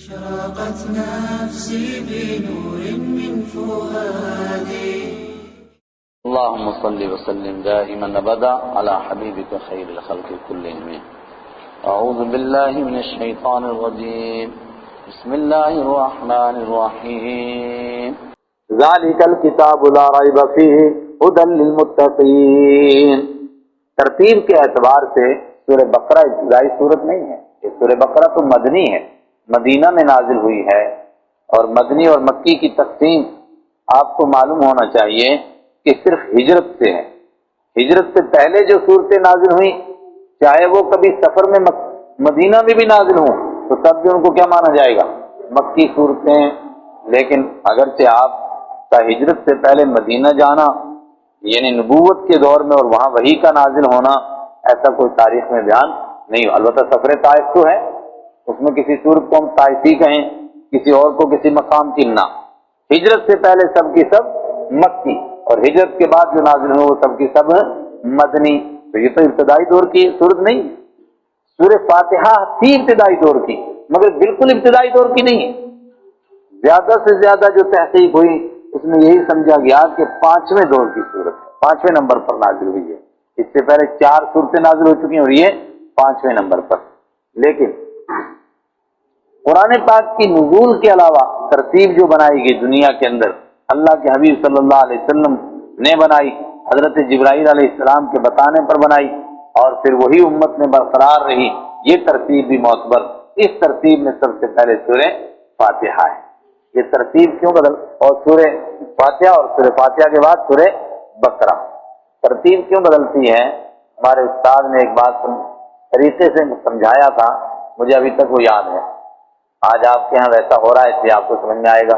أشرقت نفسي بنور من فؤادي. اللهم صل وسلم دائما ابدا على حبيبك خير الخلق كلهم. اعوذ بالله من الشيطان الرجيم. بسم الله الرحمن الرحيم. ذلك الكتاب لا ريب فيه هدى للمتقين. ترتیب کے اعتبار سے سورہ بقرہ ابتدائی سورت نہیں ہے. یہ سورہ بقرہ تو مدنی ہے، مدینہ میں نازل ہوئی ہے، اور مدنی اور مکی کی تقسیم آپ کو معلوم ہونا چاہیے کہ صرف ہجرت سے ہے. ہجرت سے پہلے جو صورتیں نازل ہوئیں، چاہے وہ کبھی سفر میں مدینہ میں بھی نازل ہوں تو تب بھی ان کو کیا مانا جائے گا؟ مکی صورتیں. لیکن اگرچہ آپ کا ہجرت سے پہلے مدینہ جانا یعنی نبوت کے دور میں اور وہاں وحی کا نازل ہونا، ایسا کوئی تاریخ میں بیان نہیں. البتہ سفر طائف تو ہے، اس میں کسی صورت کو ہم طائفی کہیں، کسی اور کو کسی مقام کی نہ. ہجرت سے پہلے سب کی سب مکی، اور ہجرت کے بعد جو نازل ہوئے وہ سب کی سب مدنی. تو یہ تو ابتدائی دور کی صورت نہیں. سورہ فاتحہ تھی ابتدائی دور کی، مگر بالکل ابتدائی دور کی نہیں ہے. زیادہ سے زیادہ جو تحقیق ہوئی اس میں یہی سمجھا گیا کہ 5ویں دور کی صورت ہے، 5ویں نمبر پر نازل ہوئی ہے. اس سے پہلے 4 صورتیں نازل ہو چکی ہیں اور یہ 5ویں نمبر پر. لیکن قرآن پاک کی نزول کے علاوہ ترتیب جو بنائی گئی دنیا کے اندر، اللہ کے حبیب صلی اللہ علیہ وسلم نے بنائی، حضرت جبرائیل علیہ السلام کے بتانے پر بنائی، اور پھر وہی امت میں برقرار رہی. یہ ترتیب بھی معتبر. اس ترتیب میں سب سے پہلے سورہ فاتحہ ہے. یہ ترتیب کیوں بدل؟ اور سورہ فاتحہ اور سورہ فاتحہ کے بعد سورہ بقرہ. ترتیب کیوں بدلتی ہے؟ ہمارے استاد نے ایک بات طریقے سے سمجھایا تھا، مجھے ابھی تک وہ یاد ہے. آج آپ کے ہاں ویسا ہو رہا ہے اس لیے آپ کو سمجھ میں آئے گا.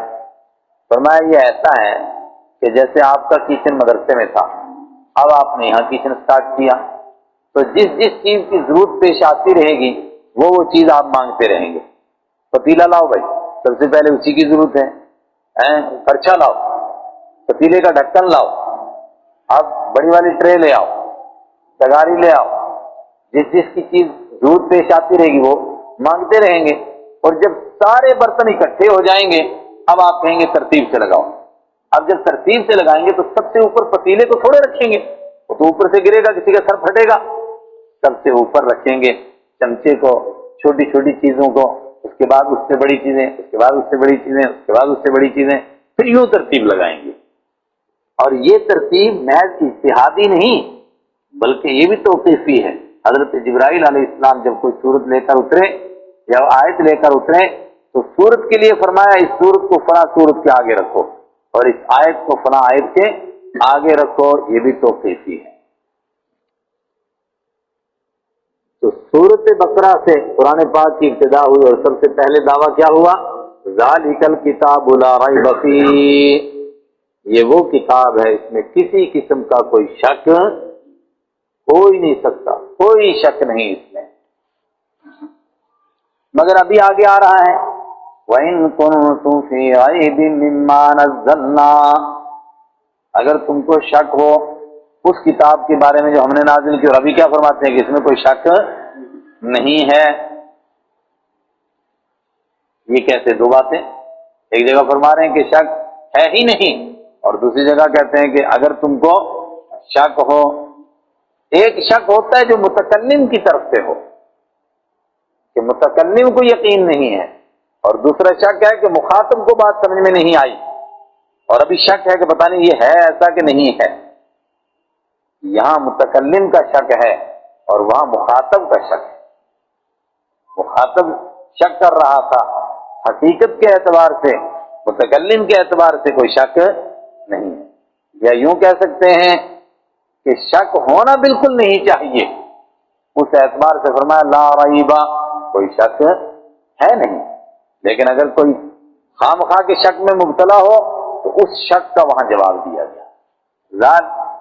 فرمایا یہ ایسا ہے کہ جیسے آپ کا کچن مدرسے میں تھا، اب آپ نے یہاں کچن سٹارٹ کیا، تو جس جس چیز کی ضرورت پیش آتی رہے گی وہ چیز آپ مانگتے رہیں گے. پتیلا لاؤ بھائی، سب سے پہلے اسی کی ضرورت ہے. کرچھا لاؤ، پتیلے کا ڈھکن لاؤ، اب بڑی والی ٹرے لے آؤ، تگاری لے آؤ. جس جس کی چیز ضرورت پیش آتی رہے گی وہ مانگتے رہیں گے. اور جب سارے برتن اکٹھے ہو جائیں گے اب آپ کہیں گے ترتیب سے لگاؤ. اب جب ترتیب سے لگائیں گے تو سب سے اوپر پتیلے کو تھوڑے رکھیں گے، وہ تو اوپر سے گرے گا، کسی کا سر پھٹے گا. سب سے اوپر رکھیں گے چمچے کو، چھوٹی چھوٹی چیزوں کو، اس کے بعد اس سے بڑی چیزیں، اس کے بعد اس سے بڑی چیزیں، اس کے بعد اس سے بڑی چیزیں، پھر یوں ترتیب لگائیں گے. اور یہ ترتیب محض اجتہادی نہیں بلکہ یہ بھی توقیفی ہے. حضرت جبرائیل علیہ السلام جب کوئی سورت لے کر اترے یا آیت لے کر اترے تو سورت کے لیے فرمایا اس سورت کو فلاں سورت کے آگے رکھو اور اس آیت کو فلاں آیت کے آگے رکھو. یہ بھی توقیفی ہے. تو سورت بقرہ سے قرآن پاک کی ابتدا ہوئی اور سب سے پہلے دعویٰ کیا ہوا؟ ذالک الکتاب لا ریب فیہ. یہ وہ کتاب ہے اس میں کسی قسم کا کوئی شک ہو ہی نہیں سکتا، کوئی شک نہیں اس میں. مگر ابھی آگے آ رہا ہے وَإِن كُنتُمْ فِي رَيْبٍ مِّمَّا نَزَّلْنَا. اگر تم کو شک ہو اس کتاب کے بارے میں جو ہم نے نازل کی، اور ابھی کیا فرماتے ہیں کہ اس میں کوئی شک نہیں ہے. یہ کیسے؟ دو باتیں. ایک جگہ فرما رہے ہیں کہ شک ہے ہی نہیں، اور دوسری جگہ کہتے ہیں کہ اگر تم کو شک ہو. ایک شک ہوتا ہے جو متکلم کی طرف سے ہو کہ متکلم کو یقین نہیں ہے، اور دوسرا شک ہے کہ مخاطب کو بات سمجھ میں نہیں آئی اور ابھی شک ہے کہ پتہ نہیں یہ ہے ایسا کہ نہیں ہے. یہاں متکلم کا شک ہے اور وہاں مخاطب کا شک ہے. مخاطب شک کر رہا تھا، حقیقت کے اعتبار سے متکلم کے اعتبار سے کوئی شک نہیں ہے. یا یوں کہہ سکتے ہیں کہ شک ہونا بالکل نہیں چاہیے، اس اعتبار سے فرمایا لا ریبہ، کوئی شک ہے نہیں. لیکن اگر کوئی خام خواہ کے شک میں مبتلا ہو تو اس شک کا وہاں جواب دیا گیا.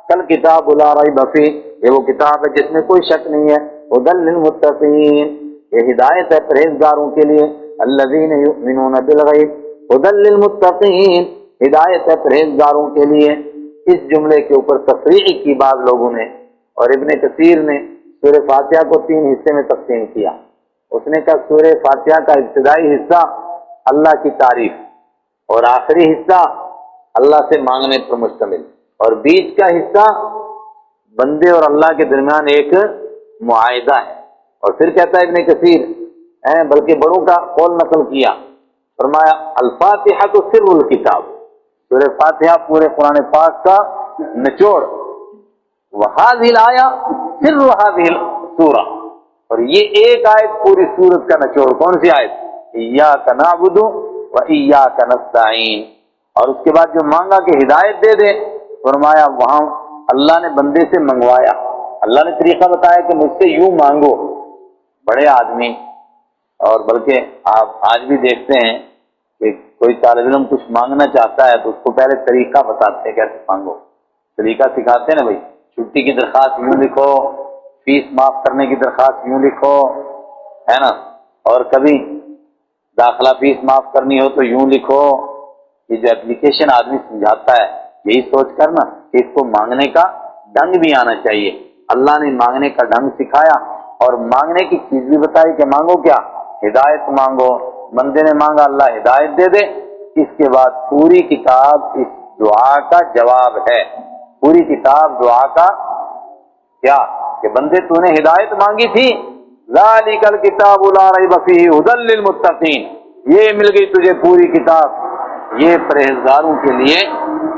کل کتاب لا ریب فیہ، یہ وہ کتاب ہے جس میں کوئی شک نہیں ہے. ھدی للمتقین، یہ ہدایت ہے پرہیزگاروں کے لیے. الذین یؤمنون بالغیب، ھدی للمتقین، ہدایت ہے پرہیزگاروں کے لیے. اس جملے کے اوپر تفریح کی بعض لوگوں نے، اور ابن کثیر نے سورہ فاتحہ کو 3 حصے میں تقسیم کیا. اس نے کہا سورہ فاتحہ کا ابتدائی حصہ اللہ کی تعریف، اور آخری حصہ اللہ سے مانگنے پر مشتمل، اور بیچ کا حصہ بندے اور اللہ کے درمیان ایک معاہدہ ہے۔ اور پھر کہتا ہے ابن کثیر، بلکہ بڑوں کا قول نقل کیا، فرمایا الفاتحہ تو سر الکتاب، سورہ فاتحہ پورے قرآن پاک کا نچوڑ، وہذہ الآیہ سر وہذہ السورہ، اور یہ ایک آیت پوری سورت کا نچوڑ۔ کون سی آیت؟ ایاک نعبد و ایاک نستعین۔ اور اس کے بعد جو مانگا کہ ہدایت دے دے، فرمایا وہاں اللہ نے بندے سے منگوایا، اللہ نے طریقہ بتایا کہ مجھ سے یوں مانگو۔ بڑے آدمی، اور بلکہ آپ آج بھی دیکھتے ہیں کہ کوئی طالب علم کچھ مانگنا چاہتا ہے تو اس کو پہلے طریقہ بتاتے ہیں کیسے مانگو، طریقہ سکھاتے ہیں نا، بھائی چھٹی کی درخواست یوں لکھو، فیس معاف کرنے کی درخواست یوں لکھو، ہے نا، اور کبھی داخلہ فیس معاف کرنی ہو تو یوں لکھو۔ یہ جو اپلیکیشن آدمی سمجھاتا ہے، یہی سوچ کر نا کہ اس کو مانگنے کا ڈھنگ بھی آنا چاہیے۔ اللہ نے مانگنے کا ڈھنگ سکھایا اور مانگنے کی چیز بھی بتائی کہ مانگو کیا، ہدایت مانگو۔ بندے نے مانگا اللہ ہدایت دے دے، اس کے بعد پوری کتاب اس دعا کا جواب ہے۔ پوری کتاب دعا کا کیا کہ بندے تو نے ہدایت مانگی تھی، ذالک الکتاب لا ریب فیہ ھدی للمتقین، یہ مل گئی تجھے پوری کتاب، یہ پرہیزگاروں کے لیے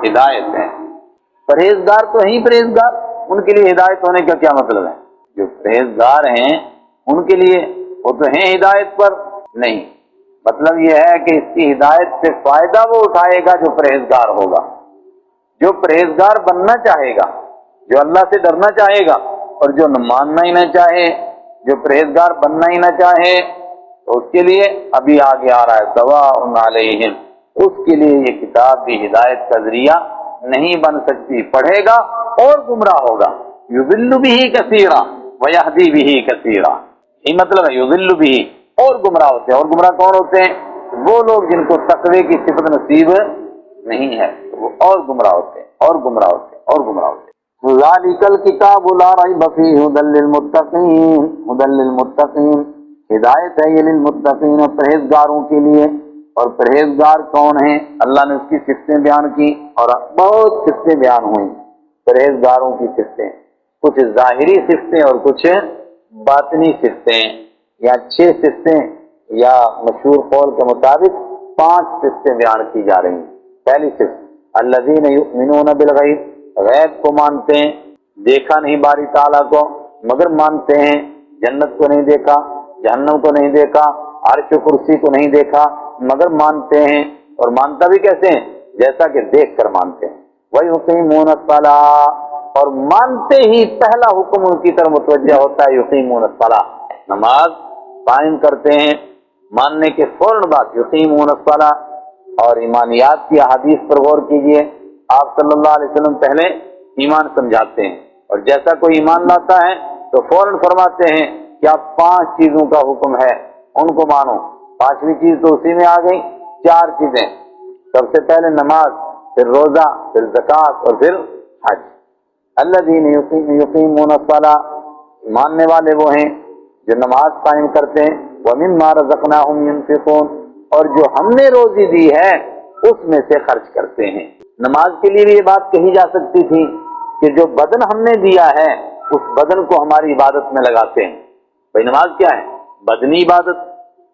ہدایت ہے۔ پرہیزگار تو ہیں پرہیزگار، ان کے لیے ہدایت ہونے کا کیا مطلب ہے؟ جو پرہیزگار ہیں ان کے لیے وہ تو ہیں ہدایت پر نہیں، مطلب یہ ہے کہ اس کی ہدایت سے فائدہ وہ اٹھائے گا جو پرہیزگار ہوگا، جو پرہیزگار بننا چاہے گا، جو اللہ سے ڈرنا چاہے گا، اور جو ماننا ہی نہ چاہے، جو پرہیزگار بننا ہی نہ چاہے، تو اس کے لیے ابھی آگے آ رہا ہے سواء علیہم، اس کے لیے یہ کتاب بھی ہدایت کا ذریعہ نہیں بن سکتی، پڑھے گا اور گمراہ ہوگا۔ یضل بہ کثیرا ویہدی بہ کثیرا، یہ مطلب ہے یضل بہ، اور گمراہ ہوتے ہیں۔ اور گمراہ کون ہوتے ہیں؟ وہ لوگ جن کو تقوی کی صفت نصیب نہیں ہے، وہ اور گمراہ ہوتے ہیں، اور گمراہ ہوتے ہیں، اور گمراہ ہوتے ہیں۔ ذالک الکتاب لا ریب فیہ ھدی للمتقین، ھدی للمتقین، ہدایت ہے یہ للمتقین، پرہیزگاروں کے لیے۔ اور پرہیزگار کون ہیں؟ اللہ نے اس کی صفتیں بیان کی، اور بہت صفتیں بیان ہوئیں پرہیزگاروں کی صفتیں، کچھ ظاہری صفتیں اور کچھ باطنی صفتیں، یا 6 صفتیں، یا مشہور قول کے مطابق 5 صفتیں بیان کی جا رہی ہیں۔ پہلی صفت الذین یؤمنون بالغیب، غیب کو مانتے ہیں، دیکھا نہیں باری تعالیٰ کو مگر مانتے ہیں، جنت کو نہیں دیکھا، جہنم کو نہیں دیکھا، عرش و کرسی کو نہیں دیکھا مگر مانتے ہیں، اور مانتا بھی کیسے ہیں؟ جیسا کہ دیکھ کر مانتے ہیں۔ وَيُقِيمُونَ الصَّلَاةَ، اور مانتے ہی پہلا حکم ان کی طرف متوجہ ہوتا ہے یقیمون الصلاۃ، نماز قائم کرتے ہیں، ماننے کے فوراً بعد یقیمون الصلاۃ۔ اور ایمانیات کی احادیث پر غور کیجئے، آپ صلی اللہ علیہ وسلم پہلے ایمان سمجھاتے ہیں، اور جیسا کوئی ایمان لاتا ہے تو فوراً فرماتے ہیں کہ آپ 5 چیزوں کا حکم ہے، ان کو مانو۔ 5ویں چیز تو اسی میں آ گئی، 4 چیزیں، سب سے پہلے نماز، پھر روزہ، پھر زکوٰۃ، اور پھر حج۔ الذین یقیمون الصلاۃ، ماننے والے وہ ہیں جو نماز قائم کرتے ہیں، ومما رزقناہم ینفقون، اور جو ہم نے روزی دی ہے اس میں سے خرچ کرتے ہیں۔ نماز کے لیے بھی یہ بات کہی جا سکتی تھی کہ جو بدن ہم نے دیا ہے اس بدن کو ہماری عبادت میں لگاتے ہیں۔ بھئی نماز کیا ہے؟ بدنی عبادت،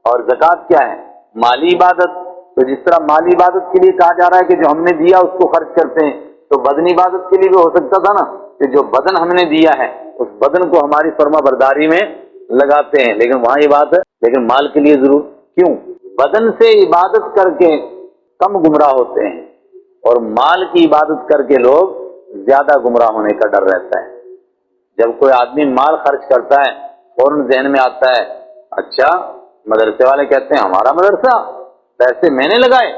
اور زکوٰۃ کیا ہے؟ مالی عبادت۔ تو جس طرح مالی عبادت کے لیے کہا جا رہا ہے کہ جو ہم نے دیا اس کو خرچ کرتے ہیں، تو بدنی عبادت کے لیے بھی ہو سکتا تھا نا کہ جو بدن ہم نے دیا ہے اس بدن کو ہماری فرما برداری میں لگاتے ہیں، لیکن وہاں یہ بات ہے لیکن مال کے لیے ضرور کیوں؟ بدن سے عبادت کر کے کم گمراہ ہوتے ہیں، اور مال کی عبادت کر کے لوگ زیادہ گمراہ ہونے کا ڈر رہتا ہے۔ جب کوئی آدمی مال خرچ کرتا ہے فوراً ذہن میں آتا ہے اچھا مدرسے والے کہتے ہیں ہمارا مدرسہ، پیسے میں نے لگائے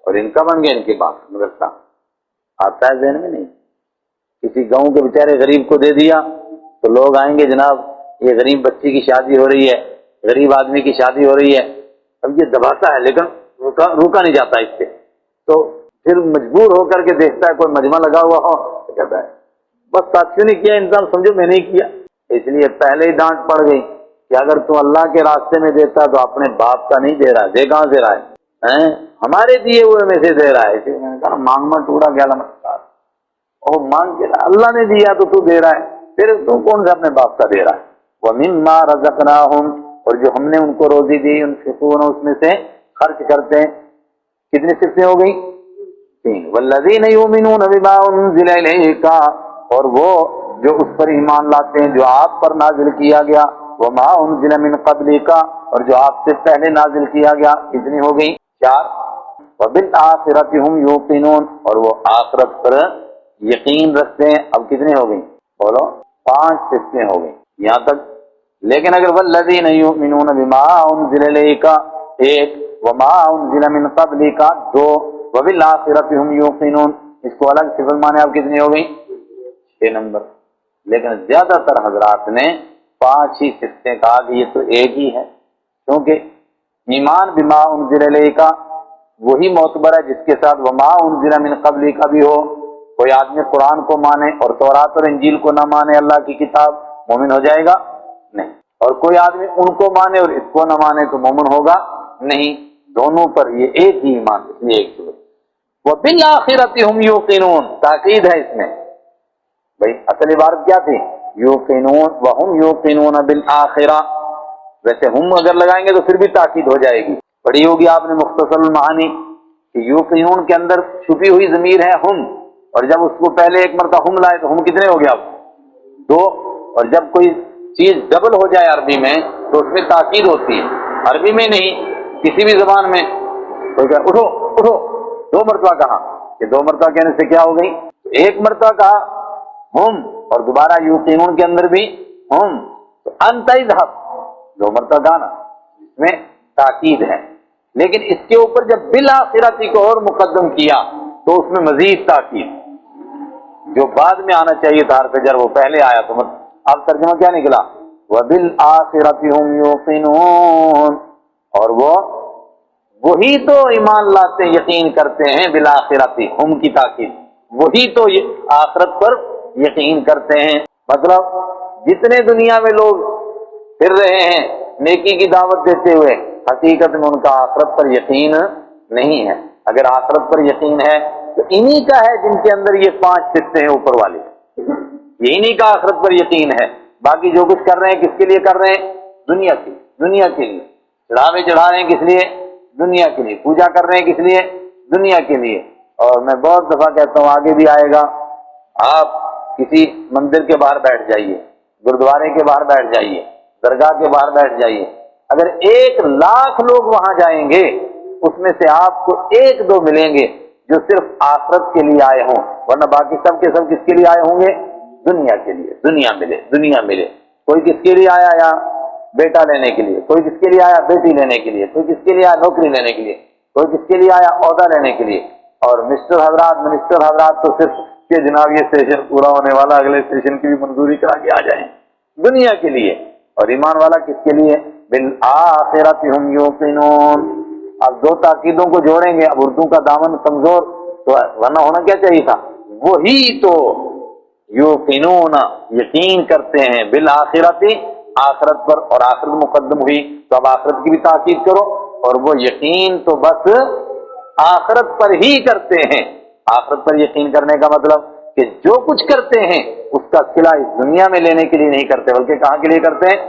اور ان کا بن گیا، ان کے پاس مدرسہ آتا ہے ذہن میں نہیں۔ کسی گاؤں کے بیچارے غریب کو دے دیا تو لوگ آئیں گے جناب یہ غریب بچی کی شادی ہو رہی ہے، غریب آدمی کی شادی ہو رہی ہے، اب یہ دباتا ہے لیکن روکا نہیں جاتا اس سے، تو پھر مجبور ہو کر کے دیکھتا ہے کوئی مجمع لگا ہوا ہو تو کہتا ہے بس ساتھیوں نے کیا انتظام، سمجھو میں نہیں کیا۔ اس لیے پہلے ہی ڈانٹ پڑ گئی کہ اگر تو اللہ کے راستے میں دیتا تو اپنے باپ کا نہیں دے رہا ہے، دے کہاں سے رہا ہے؟ ہمارے دیے ہوئے میں سے دے رہا ہے. اسے میں نے کہا مانگ میں ٹوڑا گیا لمحہ اور مانگ کے اللہ نے دیا تو دے رہا ہے, پھر تو کون سا اپنے باپ کا دے رہا ہے. وَمِمَّا رَزَقْنَاهُمْ, اور جو ہم نے ان کو روزی دی ينفقون, اس میں سے خرچ کرتے ہیں. کتنی صفتیں ہو گئی؟ 3. وَالَّذِينَ يُؤْمِنُونَ بِمَا أُنزِلَ إِلَيْكَ, اور وہ جو اس پر ایمان لاتے ہیں جو آپ پر نازل کیا گیا. وَمَا أُنزِلَ مِن قَبْلِكَ, اور جو آپ سے پہلے نازل کیا گیا. کتنی ہو گئی؟ 4. وَبِالْآخِرَةِ هُمْ يُوقِنُونَ, اور وہ آخرت پر یقین رکھتے ہیں. اب کتنی ہو گئی؟ بولو. 5 صفتیں ہو گئی یہاں تک. لیکن اگر والذین یؤمنون بما انزل الیک 1, وما انزل من قبلک 2, وبالآخرۃ هم یوقنون, اس کو الگ صفت مانے اب کتنی ہو گئی؟ 6 نمبر. لیکن زیادہ تر حضرات نے 5 ہی صفتیں کہا کہ یہ تو ایک ہی ہے, کیونکہ ایمان بما انزل الیک وہی معتبر ہے جس کے ساتھ وما انزل من قبلک بھی ہو. کوئی آدمی قرآن کو مانے اور تورات اور انجیل کو نہ مانے, اللہ کی کتاب, مومن ہو جائے گا؟ نہیں. اور کوئی آدمی ان کو مانے اور اس کو نہ مانے تو مومن ہوگا نہیں. دونوں پر یہ ایک ہی ایمان, اس لیے ایک صورت. وَبِالْآخِرَةِ هُمْ يُوقِنُونَ, تاکید ہے اس میں. بھائی اصل عبارت کیا تھی؟ یوقنون, وَهُمْ يُوقِنُونَ بِالْآخِرَةِ. ویسے ہم اگر لگائیں گے تو پھر بھی تاکید ہو جائے گی. پڑھی ہوگی آپ نے مختصر المعانی کہ یوقنون کے اندر چھپی ہوئی ضمیر ہے ہم, اور جب اس کو پہلے ایک مرتبہ ہم لائے تو ہم کتنے ہو گیا؟ 2. اور جب کوئی چیز ڈبل ہو جائے عربی میں تو اس میں تاکید ہوتی ہے. عربی میں نہیں, کسی بھی زبان میں. کوئی کہا اٹھو اٹھو, 2 مرتبہ کہا, کہ 2 مرتبہ کہنے سے کیا ہو گئی؟ 1 مرتبہ کہا ہم, اور دوبارہ یوقنون کے اندر بھی ہم, تو انت اذهب 2 مرتبہ کہا نا, اس میں تاکید ہے. لیکن اس کے اوپر جب بالآخرۃ کو اور مقدم کیا تو اس میں مزید تاکید, جو بعد میں آنا چاہیے تھا حرف جر وہ پہلے آیا. تو اب ترجمہ کیا نکلا؟ وَبِالْآخِرَةِ هُمْ يُوقِنُونَ, اور وہی تو ایمان لاتے یقین کرتے ہیں. بالآخرۃ ہم کی تاکید, وہی تو آخرت پر یقین کرتے ہیں. مطلب جتنے دنیا میں لوگ پھر رہے ہیں نیکی کی دعوت دیتے ہوئے, حقیقت میں ان کا آخرت پر یقین نہیں ہے. اگر آخرت پر یقین ہے تو انہی کا ہے جن کے اندر یہ 5 صفتیں ہیں اوپر والی, یہ انہی کا آخرت پر یقین ہے. باقی جو کچھ کر رہے ہیں کس کے لیے کر رہے ہیں؟ دنیا کے لیے. چڑھاوے چڑھا رہے ہیں کس لیے؟ دنیا کے لیے. پوجا کر رہے ہیں کس لیے؟ دنیا کے لیے. اور میں بہت دفعہ کہتا ہوں, آگے بھی آئے گا, آپ کسی مندر کے باہر بیٹھ جائیے, گرودوارے کے باہر بیٹھ جائیے, درگاہ کے باہر بیٹھ جائیے, اگر 1,00,000 لوگ وہاں جائیں گے اس میں سے آپ کو 1-2 ملیں گے جو صرف آخرت کے لیے آئے ہوں, ورنہ باقی سب کے سب کس کے لیے آئے ہوں گے؟ دنیا کے لیے. دنیا ملے. کوئی کس کے لیے آیا یا بیٹا لینے کے لیے, کوئی کس کے لیے آیا بیٹی لینے کے لیے, کوئی کس کے لیے آیا نوکری لینے کے لیے, کوئی کس کے لیے آیا عہدہ لینے کے لیے. اور مسٹر حضرات تو صرف کہ جناب یہ اسٹیشن پورا ہونے والا, اگلے اسٹیشن کی بھی منظوری کرا کے آ جائیں, دنیا کے لیے. اور ایمان والا کس کے لیے؟ بالآخرۃ ہم یوقنون. اب 2 تاکیدوں کو جوڑیں گے. اب اردو کا دامن کمزور, تو ورنہ ہونا کیا چاہیے تھا؟ وہی تو یوقنون, یقین کرتے ہیں, بالآخرۃ, آخرت پر, اور آخرت مقدم ہوئی تو اب آخرت کی بھی تاکید کرو. اور وہ یقین تو بس آخرت پر ہی کرتے ہیں. آخرت پر یقین کرنے کا مطلب کہ جو کچھ کرتے ہیں اس کا صلہ اس دنیا میں لینے کے لیے نہیں کرتے, بلکہ کہاں کے لیے کرتے ہیں؟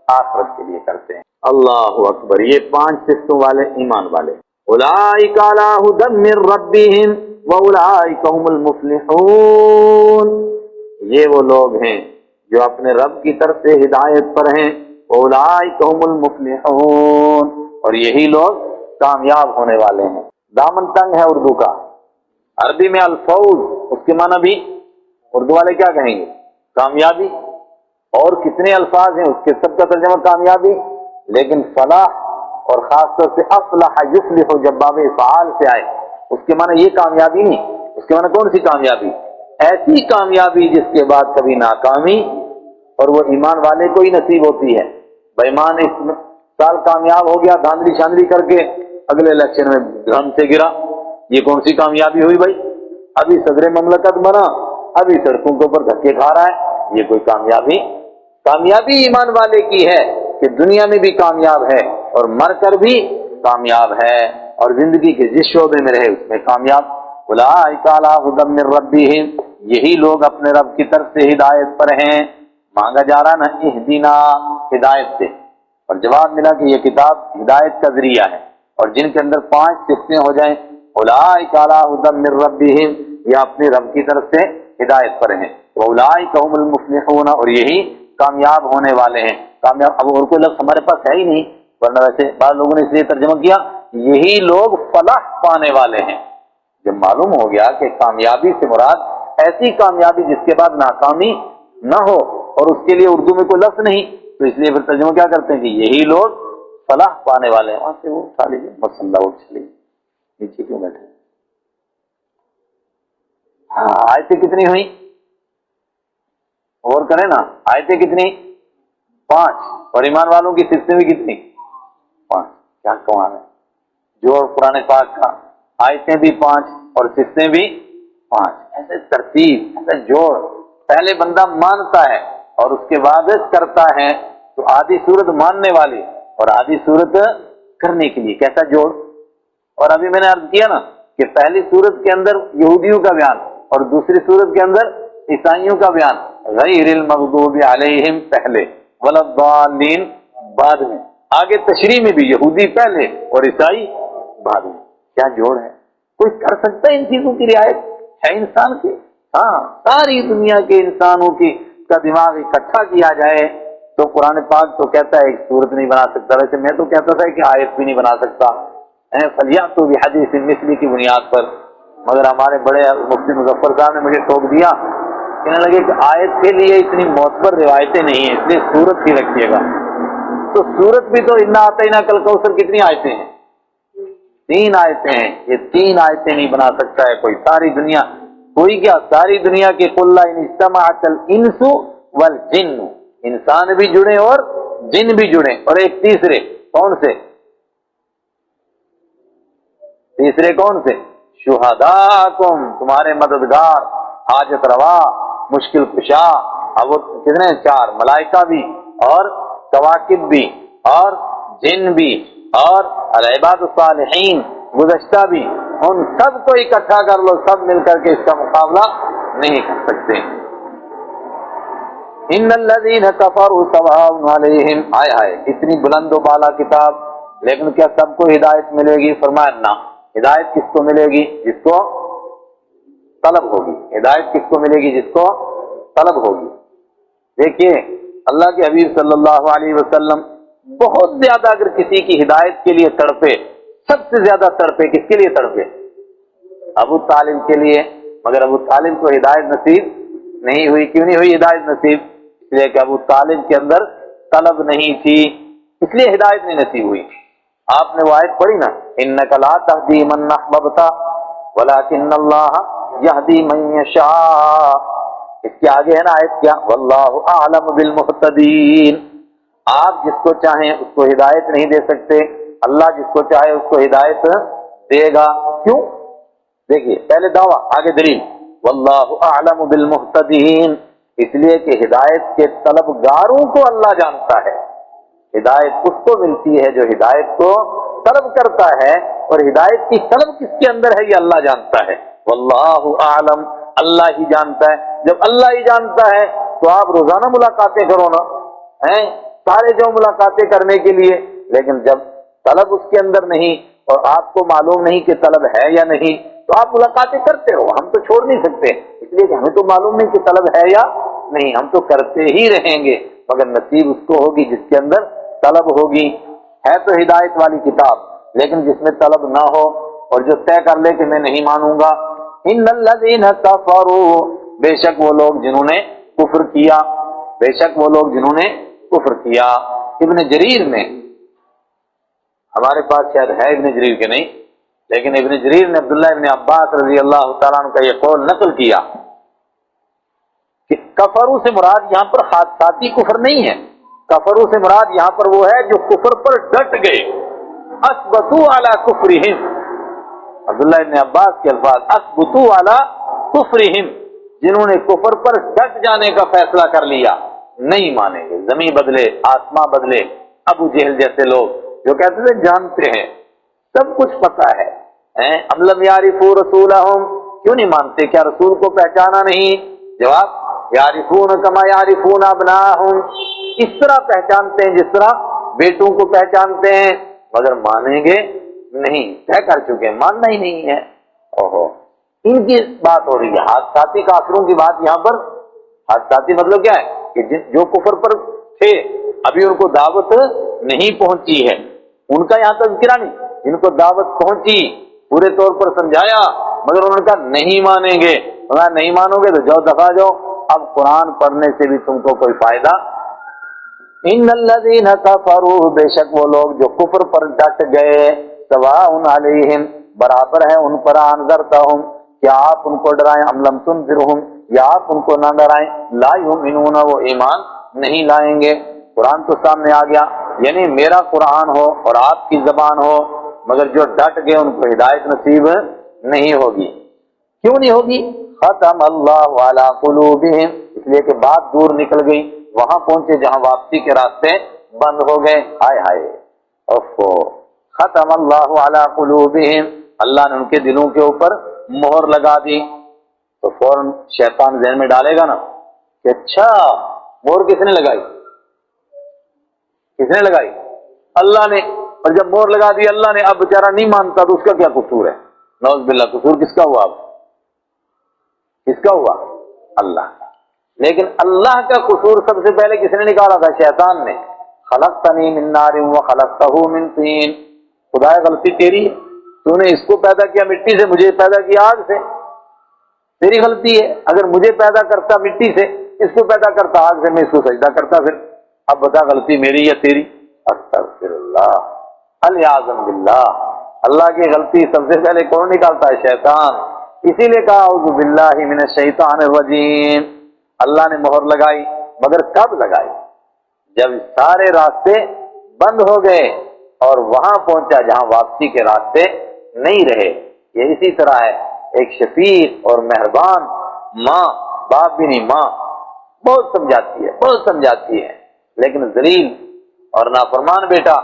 آخرت کے لیے کرتے ہیں. اللہ اکبر. یہ 5 صفتوں والے ایمان والے. اولئک علی ھدی من ربہم واولئک هم المفلحون. یہ وہ لوگ ہیں جو اپنے رب کی طرف سے ہدایت پر ہیں. اولئک هم المفلحون, اور یہی لوگ کامیاب ہونے والے ہیں. دامن تنگ ہے اردو کا. عربی میں الفوز, اس کے معنی بھی اردو والے کیا کہیں گے؟ کامیابی. اور کتنے الفاظ ہیں اس کے سب کا ترجمہ کامیابی. لیکن فلاح اور خاص طور سے افلح یفلح جب باب افعال سے آئے, اس کے معنی یہ کامیابی نہیں. اس کے معنی کون سی کامیابی؟ ایسی کامیابی جس کے بعد کبھی ناکامی, اور وہ ایمان والے کو ہی نصیب ہوتی ہے. بے ایمان اس سال کامیاب ہو گیا دھاندلی شاندلی کر کے, اگلے الیکشن میں دھم سے گرا, یہ کون سی کامیابی ہوئی بھائی؟ ابھی صدر مملکت بنا, ابھی سڑکوں کے اوپر دھکے کھا رہا ہے, یہ کوئی کامیابی ایمان والے کی ہے کہ دنیا میں بھی کامیاب ہے اور مر کر بھی کامیاب ہے. اور زندگی کے جس شعبے میں رہے اس میں کامیاب۔ اولئک علی ھدی من ربہم، یہی لوگ اپنے رب کی طرف سے ہدایت پر ہیں۔ مانگا جا رہا نا اہدنا، ہدایت سے، اور جواب ملا کہ یہ کتاب ہدایت کا ذریعہ ہے، اور جن کے اندر 5 صفتیں ہو جائیں، اولئک علی ھدی من ربہم، یہ اپنے رب کی طرف سے ہدایت پر ہیں، واولئک هم المفلحون، اور یہی کامیاب ہونے والے ہیں۔ کامیاب، اب اور کوئی لفظ ہمارے پاس ہے ہی نہیں، ورنہ ویسے بعض لوگوں نے اس لیے ترجمہ کیا یہی لوگ فلاح پانے والے ہیں۔ جب معلوم ہو گیا کہ کامیابی سے مراد ایسی کامیابی جس کے بعد ناکامی نہ ہو، اور اس کے لیے اردو میں کوئی لفظ نہیں، تو اس لیے پھر ترجمہ کیا کرتے ہیں کہ یہی لوگ فلاح پانے والے ہیں۔ وہاں سے وہ اٹھا لیجیے مسلح اٹھ چلیے، نیچے کیوں بیٹھے؟ ہاں، آیتیں کتنی ہوئی اور کریں نا، آیتیں کتنی؟ 5، اور ایمان والوں کی صفتیں بھی کتنی؟ 5۔ کیا کمال ہے جو قرآن پاک کا، آیتیں بھی 5 اور صفتیں بھی 5، ایسے ترتیب، ایسے جوڑ۔ پہلے بندہ مانتا ہے اور اس کے بعد کرتا ہے، تو آدھی صورت ماننے والی اور آدھی صورت کرنے کے لیے، کیسا جوڑ۔ اور ابھی میں نے عرض کیا نا کہ پہلی صورت کے اندر یہودیوں کا بیان اور دوسری صورت کے اندر عیسائیوں کا بیان، غیر المغضوب علیہم پہلے، ولا الضالین بعد میں، آگے تشریح میں بھی یہودی پہلے اور عیسائی بعد میں۔ کیا جوڑ ہے؟ کوئی کر سکتا ہے ان چیزوں کی رعایت؟ ہے انسان کی؟ ہاں، ساری دنیا کے انسانوں کا دماغ اکٹھا کیا جائے تو قرآن پاک تو کہتا ہے ایک صورت نہیں بنا سکتا، ویسے میں تو کہتا تھا کہ آیت بھی نہیں بنا سکتا، فلیاتوا بحدیث مثلہ کی بنیاد پر، مگر ہمارے بڑے مفتی مظفر صاحب نے مجھے ٹوک دیا، کہنے لگے کہ آیت کے لیے اتنی معتبر روایتیں نہیں ہیں، اس لیے صورت ہی رکھیے گا۔ تو صورت بھی تو انا اعطیناک الکوثر کتنی آیتیں ہیں؟ 3 آیتیں ہیں، یہ 3 آیتیں نہیں بنا سکتا ہے کوئی، ساری دنیا، کوئی کیا ساری دنیا کے قل ان اجتمعت الانس والجن، انسان بھی جڑے اور جن بھی جڑے، اور ایک تیسرے، کون سے؟ تیسرے کون سے؟ شہداءکم، تمہارے مددگار، حاجت روا، مشکل کشا۔ اب وہ کتنے؟ 4، ملائکہ بھی اور کواکب بھی اور جن بھی اور العباد الصالحین گزشتہ بھی، ان سب کو اکٹھا کر لو، سب مل کر کے اس کا مقابلہ نہیں کر سکتے۔ ان الذین کفروا سواء علیہم، آئے ہائے اتنی بلند و بالا کتاب، لیکن کیا سب کو ہدایت ملے گی؟ فرمایا نہ، ہدایت کس کو ملے گی؟ جس کو طلب ہوگی۔ ہدایت کس کو ملے گی؟ جس کو طلب ہوگی۔ دیکھیے اللہ کے حبیب صلی اللہ علیہ وسلم بہت زیادہ اگر کسی کی ہدایت کے لیے تڑپے، سب سے زیادہ تڑپے، کس کے لیے تڑپے؟ ابو طالب کے لیے، مگر ابو طالب کو ہدایت نصیب نہیں ہوئی۔ کیوں نہیں ہوئی ہدایت نصیب؟ اس لیے کہ ابو طالب کے اندر طلب نہیں تھی، اس لیے ہدایت نہیں نصیب ہوئی۔ آپ نے وہ آیت پڑھی نا، انک لا تہدی من احببت ولکن اللہ یہدی من یشاء، اس کے آگے ہے نا آیت کیا؟ واللہ اعلم بالمہتدین، آپ جس کو چاہیں اس کو ہدایت نہیں دے سکتے، اللہ جس کو چاہے اس کو ہدایت دے گا۔ کیوں؟ دیکھیے پہلے دعویٰ، آگے دلیل، واللہ اعلم بالمہتدین، اس لیے کہ ہدایت کے طلبگاروں کو اللہ جانتا ہے۔ ہدایت اس کو ملتی ہے جو ہدایت کو طلب کرتا ہے، اور ہدایت کی طلب کس کے اندر ہے یہ اللہ جانتا ہے۔ واللہ اعلم، اللہ ہی جانتا ہے۔ جب اللہ ہی جانتا ہے تو آپ روزانہ ملاقاتیں کرو نا، سارے جو ملاقاتیں کرنے کے لیے، لیکن جب طلب اس کے اندر نہیں اور آپ کو معلوم نہیں کہ طلب ہے یا نہیں، تو آپ ملاقاتیں کرتے ہو، ہم تو چھوڑ نہیں سکتے، اس لیے کہ ہمیں تو معلوم نہیں کہ طلب ہے یا نہیں، ہم تو کرتے ہی رہیں گے، مگر نصیب اس کو ہوگی جس کے اندر طلب ہوگی۔ ہے تو ہدایت والی کتاب، لیکن جس میں طلب نہ ہو اور جو طے کر لے کہ میں نہیں مانوں گا، ان الذین کفروا، بے شک وہ لوگ جنہوں نے کفر کیا، بے شک وہ لوگ جنہوں نے کفر کیا۔ ابن جریر نے، ہمارے پاس شاید ہے ابن جریر کے نہیں، لیکن ابن جریر نے عبداللہ ابن عباس رضی اللہ تعالیٰ عنہ کا یہ قول نقل کیا کہ کفروں سے مراد یہاں پر حادثاتی کفر نہیں ہے، کفروں سے مراد یہاں پر وہ ہے جو کفر پر ڈٹ گئے، اثبتوا علی کفرہم، عبداللہ ابن عباس کے الفاظ، اثبتوا علی کفرہم، جنہوں نے کفر پر ڈٹ جانے کا فیصلہ کر لیا، نہیں مانیں گے، زمین بدلے آسماں بدلے۔ ابو جہل جیسے لوگ جو کہتے تھے جانتے ہیں، سب کچھ پتا ہے. ام لم یعرفوا رسولہم، کیوں نہیں مانتے؟ کیا رسول کو پہچانا نہیں؟ جواب یعرفون کما یعرفون ابناءہم، اس طرح پہچانتے ہیں جس طرح بیٹوں کو پہچانتے ہیں، مگر مانیں گے نہیں. طے کر چکے ہیں، ماننا ہی نہیں ہے. اوہو، ان کی بات ہو رہی ہے. حادثاتی کافروں کی بات یہاں پر. حادثاتی مطلب کیا ہے کہ جو کفر پر تھے ابھی ان کو دعوت نہیں پہنچی ہے، ان کا یہاں تذکرہ نہیں. جن کو دعوت پہنچی، پورے طور پر سمجھایا، مگر انہوں نے کہا نہیں مانیں گے. نہیں مانو گے تو جاؤ دفع جاؤ، اب قرآن پڑھنے سے بھی تم کو کوئی فائدہ. ان الذین کفروا، بے شک وہ لوگ جو کفر پر ڈٹ گئے، سواء علیہم، برابر ہے ان پر، انذرتہم، کیا آپ ان کو ڈرائیں، ام لم تنذرہم، یا آپ ان کو نہ ڈرائیں، لا یؤمنون، وہ ایمان نہیں لائیں گے. قرآن تو سامنے آ گیا، یعنی میرا قرآن ہو اور آپ کی زبان ہو، مگر جو ڈٹ گئے ان کو ہدایت نصیب نہیں ہوگی. کیوں نہیں ہوگی؟ ختم اللہ علی قلوبہم، اس لیے کہ بات دور نکل گئی، وہاں پہنچے جہاں واپسی کے راستے بند ہو گئے. ہائے ہائے، اوفو، ختم اللہ علی قلوبہم، اللہ نے ان کے دلوں کے اوپر مہر لگا دی. تو فوراً شیطان ذہن میں ڈالے گا نا کہ اچھا مہر کس نے لگائی؟ کس نے لگائی؟ اللہ نے. اور جب مہر لگا دی اللہ نے، اب بیچارہ نہیں مانتا تو اس کا کیا قصور ہے؟ نعوذ باللہ، قصور کس کا ہوا؟ اب کس کا ہوا؟ اللہ کا. لیکن اللہ کا قصور سب سے پہلے کس نے نکالا تھا؟ شیطان نے. خلقتنی من نار وخلقتہ من طین، خدا غلطی تیری ہے، تو نے اس کو پیدا کیا مٹی سے، مجھے پیدا کیا آگ سے. تیری غلطی ہے. اگر مجھے پیدا کرتا مٹی سے، اس کو پیدا کرتا آگ سے، میں اس کو سجدہ کرتا. پھر اب بتا غلطی میری یا تیری؟ استغفر اللہ، الیاذ باللہ. اللہ کی غلطی سب سے پہلے کون نکالتا ہے؟ شیطان. اسی لیے کہا اعوذ باللہ من الشیطان الرجیم. اللہ نے مہر لگائی، مگر کب لگائی؟ جب سارے راستے بند ہو گئے اور وہاں پہنچا جہاں واپسی کے راستے نہیں رہے. یہ اسی طرح ہے، ایک شفیق اور مہربان ماں، باپ بھی نہیں، ماں بہت سمجھاتی ہے، بہت سمجھاتی ہے، لیکن ذلیل اور نافرمان بیٹا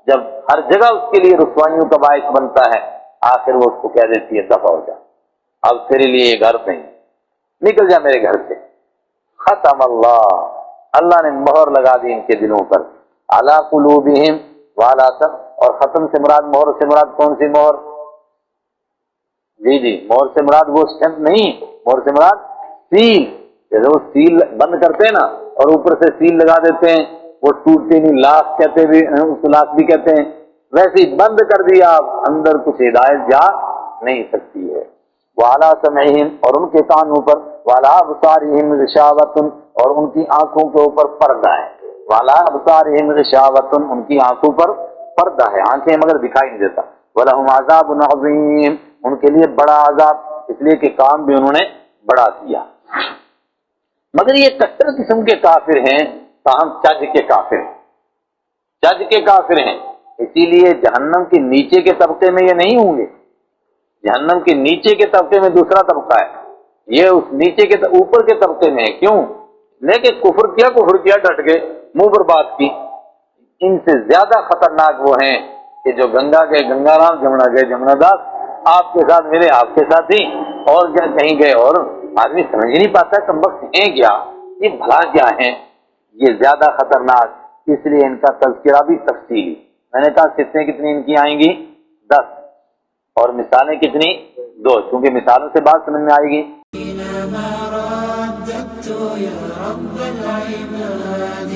جب ہر جگہ اس کے لیے رسوائیوں کا باعث بنتا ہے، آخر وہ اس کو کہہ دیتی ہے دفع ہو جا، اب تیرے لیے یہ گھر نہیں، نکل جا میرے گھر سے. ختم اللہ، اللہ نے مہر لگا دی ان کے دلوں پر. علی قلوبہم وعلی سم، اور ختم سے مراد، مہر سے مراد کون سی مہر؟ جی مہر سے مراد وہ اسٹیمپ نہیں، مہر سے مراد سیل. جیسے وہ سیل بند کرتے ہیں نا اور اوپر سے سیل لگا دیتے ہیں، وہ ٹوٹتے نہیں، لاک کہتے بھی، اس کو لاک بھی کہتے ہیں. ویسے ہی بند کر دیا، اندر کچھ ہدایت جا نہیں سکتی ہے. وعلی سمعہم، اور ان کے کانوں پر، وعلی ابصارہم غشاوۃ، اور ان کی آنکھوں کے اوپر پردہ ہے. وعلی ابصارہم غشاوۃ، ان کی آنکھوں پر پردہ ہے، آنکھیں مگر دکھائی نہیں دیتا. وَلَهُمْ عَذَابٌ عَظِيمٌ، ان کے لیے بڑا عذاب، اس لیے کہ کام بھی انہوں نے بڑا کیا. مگر یہ کٹر قسم کے کافر ہیں، تاہم چج کے کافر ہیں، چج کے کافر ہیں. اسی لیے جہنم کے نیچے کے طبقے میں یہ نہیں ہوں گے. جہنم کے نیچے کے طبقے میں دوسرا طبقہ ہے، یہ اس نیچے کے اوپر کے طبقے میں ہے. کیوں؟ لیکن کفر کیا ڈٹ گئے، منہ پر بات کی. ان سے زیادہ خطرناک وہ ہیں کہ جو گنگا گئے گنگا رام، جمنا گئے جمنا داس، آپ کے ساتھ ملے آپ کے ساتھ ہی، اور کیا کہیں گئے، اور آدمی سمجھ ہی نہیں پاتا کمبخت ہیں کیا، یہ بھلا کیا ہیں. یہ زیادہ خطرناک، اس لیے ان کا تذکرہ بھی تفصیلی. میں نے کہا کتنے کتنی ان کی آئیں گی؟ 10، اور مثالیں کتنی؟ 2، چونکہ مثالوں سے بات سمجھ میں آئے گی. إلى ما رددت يا رب العباد